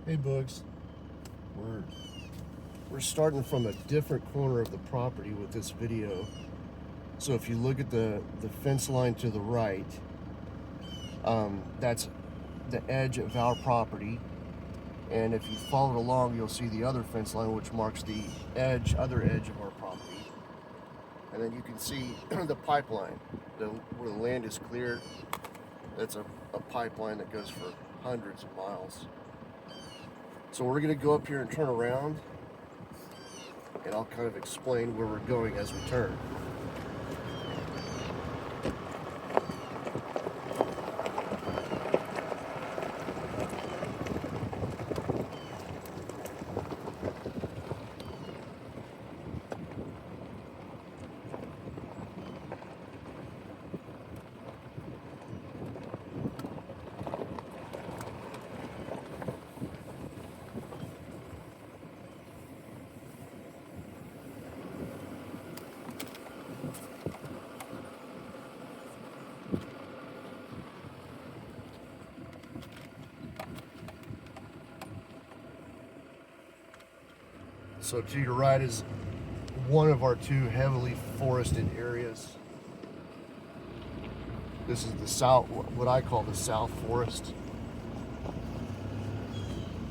Hey Bugs, we're we're starting from a different corner of the property with this video. So if you look at the fence line to the right, that's the edge of our property. And if you follow along, you'll see the other fence line, which marks the other edge of our property. And then you can see the pipeline, where the land is cleared. That's a pipeline that goes for hundreds of miles. So we're going to go up here and turn around, and I'll kind of explain where we're going as we turn. So to your right is one of our two heavily forested areas. This is the south, what I call the South Forest.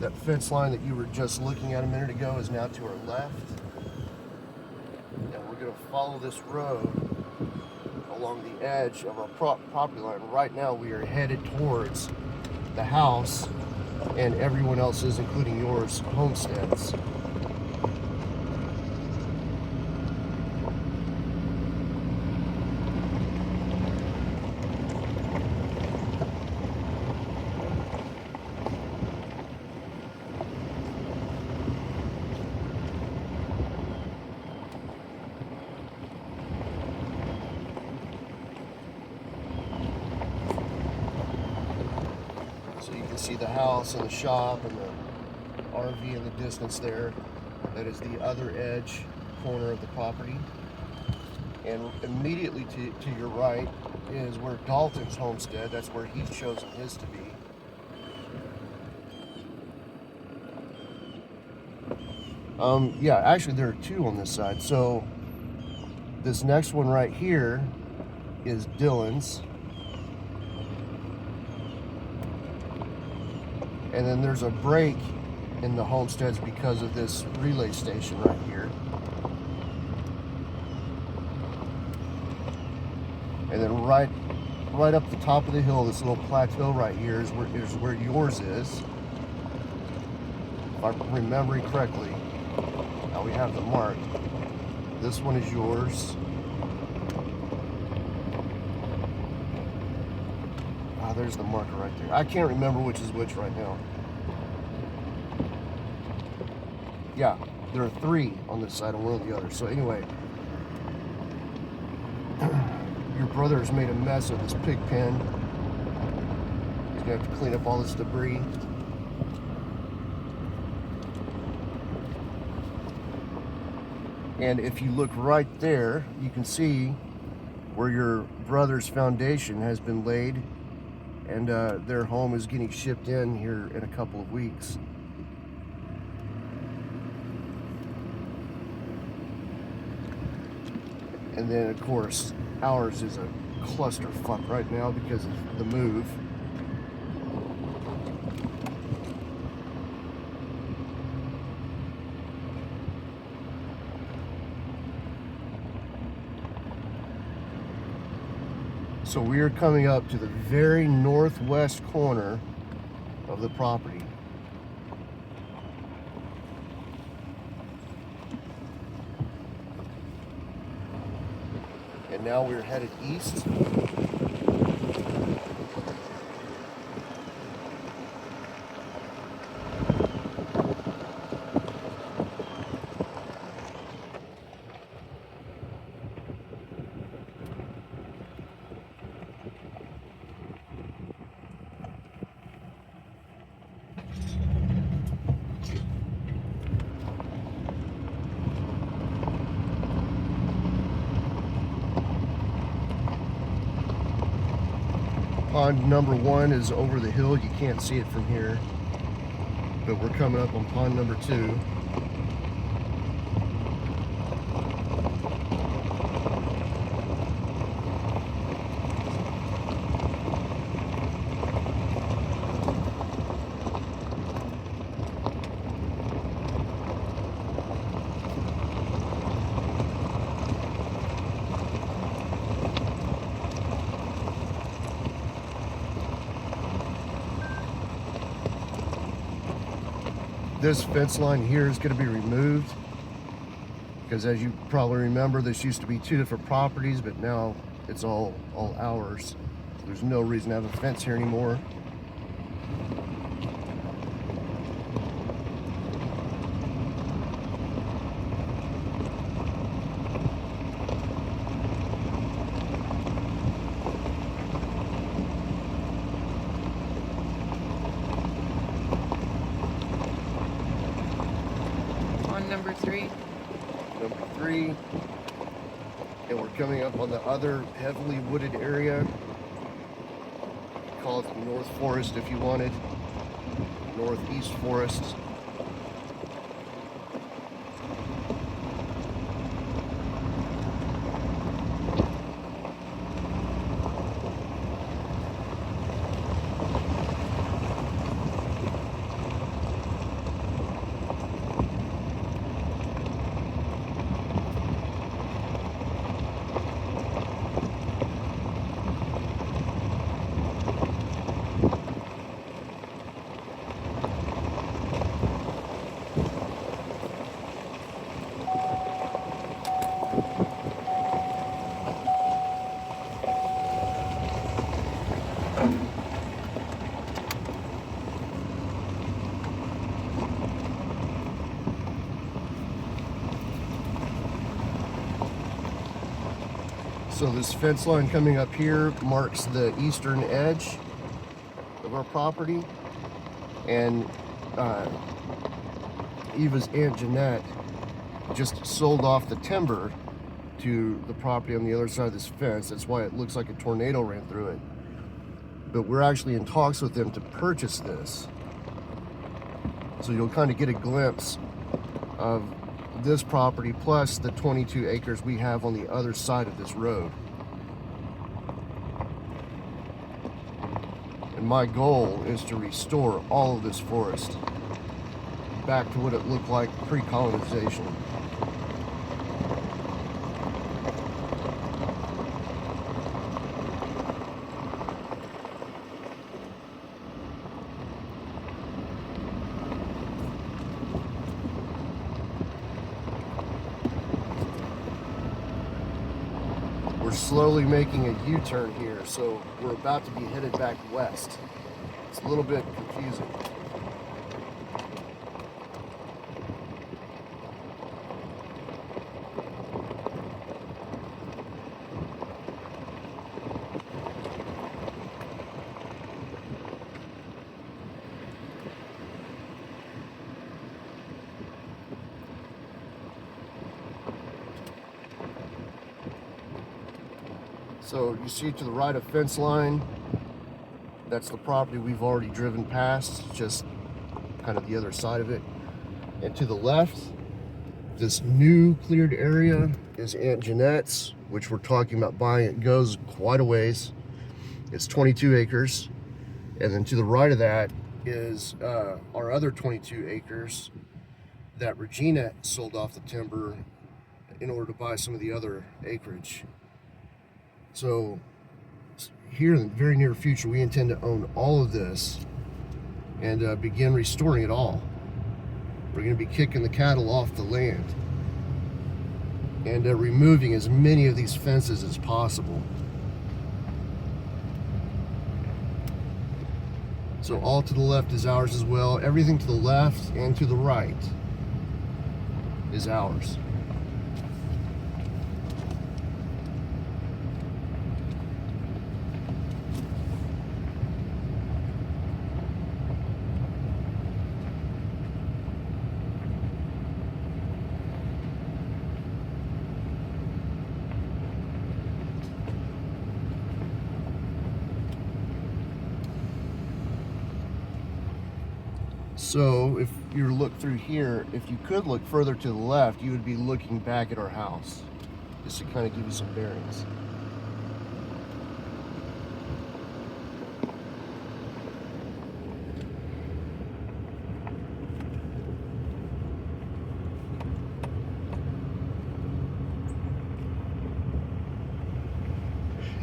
That fence line that you were just looking at a minute ago is now to our left. And we're going to follow this road along the edge of our property line. Right now we are headed towards the house and everyone else's, including yours, homesteads. So you can see the house and the shop and the RV in the distance there. That is the other edge corner of the property. And immediately to your right is where Dalton's homestead, that's where he's chosen his to be. Yeah, actually there are two on this side. So this next one right here is Dylan's. And then there's a break in the homesteads because of this relay station right here. And then right up the top of the hill, this little plateau right here is where yours is. If I'm remembering correctly, now we have the mark. This one is yours. There's the marker right there. I can't remember which is which right now. Yeah, there are three on this side and one on the other. So anyway, your brother has made a mess of this pig pen. He's gonna have to clean up all this debris. And if you look right there, you can see where your brother's foundation has been laid, and their home is getting shipped in here in a couple of weeks. And then of course ours is a clusterfuck right now because of the move. So we are coming up to the very northwest corner of the property. And now we're headed east. Pond number one is over the hill. You can't see it from here. but we're coming up on pond number 2. This fence line here is going to be removed because, as you probably remember, this used to be 2 different properties, but now it's all ours. There's no reason to have a fence here anymore. Number 3. Number 3. And we're coming up on the other heavily wooded area. Call it the North Forest if you wanted. Northeast Forest. So this fence line coming up here marks the eastern edge of our property, and Eva's Aunt Jeanette just sold off the timber to the property on the other side of this fence. That's why it looks like a tornado ran through it. But we're actually in talks with them to purchase this. So you'll kind of get a glimpse of this property plus the 22 acres we have on the other side of this road. And my goal is to restore all of this forest back to what it looked like pre-colonization. We're slowly making a U-turn here, so we're about to be headed back west. It's a little bit confusing. So you see to the right of fence line, that's the property we've already driven past, just kind of the other side of it. And to the left, this new cleared area is Aunt Jeanette's, which we're talking about buying. It goes quite a ways. It's 22 acres. And then to the right of that is our other 22 acres that Regina sold off the timber in order to buy some of the other acreage. So here in the very near future, we intend to own all of this and begin restoring it all. We're going to be kicking the cattle off the land and removing as many of these fences as possible. So all to the left is ours as well. Everything to the left and to the right is ours. So if you look through here, if you could look further to the left, you would be looking back at our house, just to kind of give you some bearings.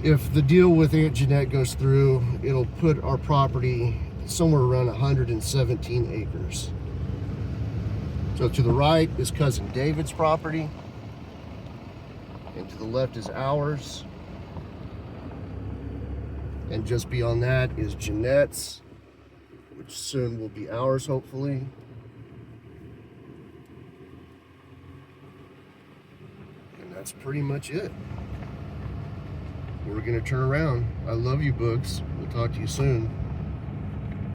If the deal with Aunt Jeanette goes through, it'll put our property somewhere around 117 acres. So to the right is Cousin David's property, and to the left is ours. And just beyond that is Jeanette's, which soon will be ours, hopefully. And that's pretty much it. We're gonna turn around. I love you, Books. We'll talk to you soon.